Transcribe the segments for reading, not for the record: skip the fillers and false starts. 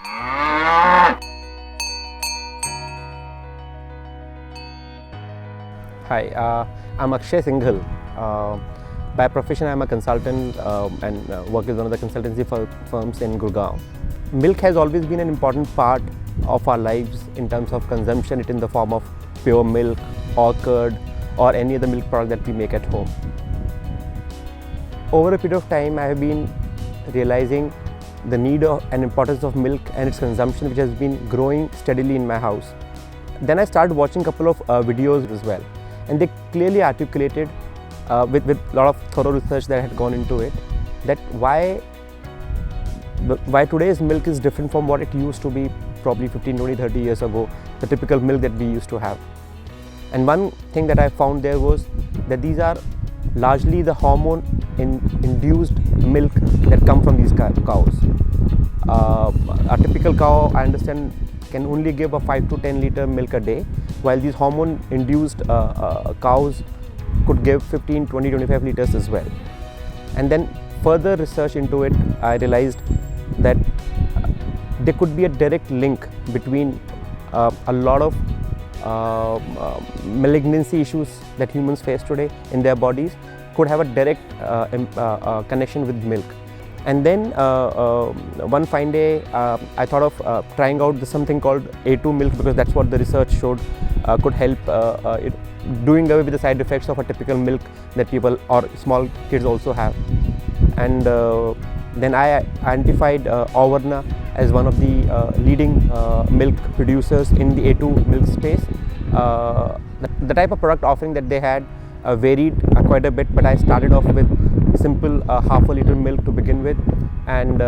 Hi, I'm Akshay Singhal. By profession, I'm a consultant and work with one of the consultancy firms in Gurgaon. Milk has always been an important part of our lives in terms of consumption, it in the form of pure milk or curd or any other milk product that we make at home. Over a period of time, I have been realizing the need and importance of milk and its consumption, which has been growing steadily in my house. Then I started watching a couple of videos as well, and they clearly articulated with a lot of thorough research that had gone into it, that why today's milk is different from what it used to be probably 15, 20, 30 years ago, the typical milk that we used to have. And one thing that I found there was that these are largely the hormone-induced milk that come from these cows. A typical cow, I understand, can only give a 5 to 10 liter milk a day, while these hormone-induced cows could give 15, 20, 25 liters as well. And then further research into it, I realized that there could be a direct link between a lot of malignancy issues that humans face today in their bodies could have a direct connection with milk. And then one fine day, I thought of trying out something called A2 milk, because that's what the research showed could help doing away with the side effects of a typical milk that people or small kids also have. And then I identified Avarna as one of the leading milk producers in the A2 milk space. The type of product offering that they had varied quite a bit, but I started off with simple half a liter milk to begin with, and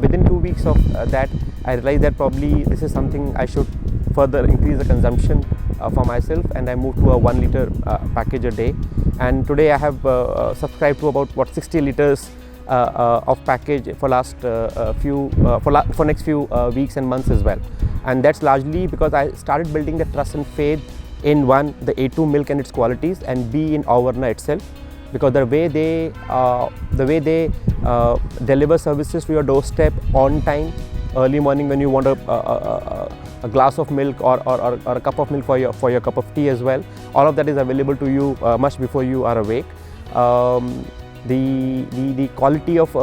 within 2 weeks of that, I realized that probably this is something I should further increase the consumption for myself, and I moved to a 1 liter package a day. And today I have subscribed to about 60 liters of package for next few weeks and months as well. And that's largely because I started building the trust and faith in one, the A2 milk and its qualities, and B, in Avarna itself, because the way they deliver services to your doorstep on time, early morning when you want a glass of milk or a cup of milk for your cup of tea as well, all of that is available to you much before you are awake. The quality of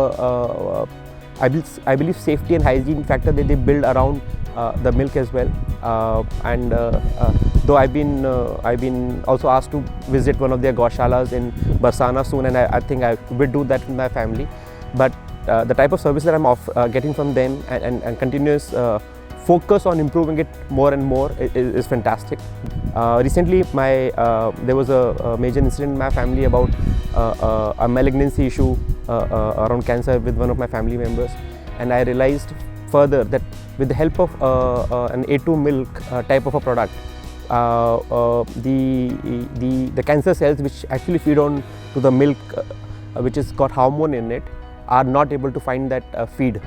I believe safety and hygiene factor that they build around the milk as well. Though I've been also asked to visit one of their Gaushalas in Barsana soon, and I think I will do that with my family. But the type of service that I'm getting from them and continuous focus on improving it more and more is fantastic. Recently, there was a major incident in my family about a malignancy issue around cancer with one of my family members, and I realized further that with the help of an A2 milk type of a product, the cancer cells which actually feed on to the milk which has got hormone in it are not able to find that feed,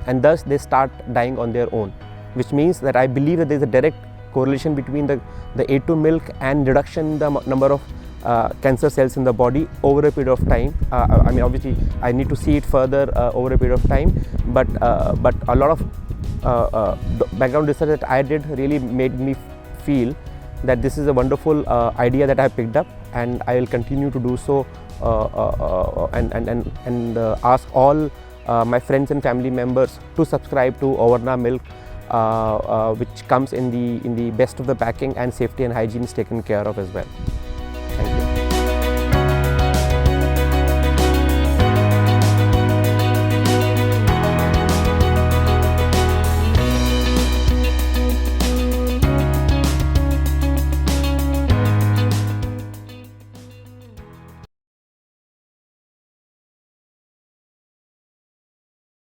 and thus they start dying on their own, which means that I believe that there is a direct correlation between the A2 milk and reduction in the number of cancer cells in the body over a period of time. I mean, obviously I need to see it further over a period of time, but a lot of background research that I did really made me feel that this is a wonderful idea that I picked up, and I will continue to do so and ask all my friends and family members to subscribe to Avarna milk, which comes in the best of the packing, and safety and hygiene is taken care of as well.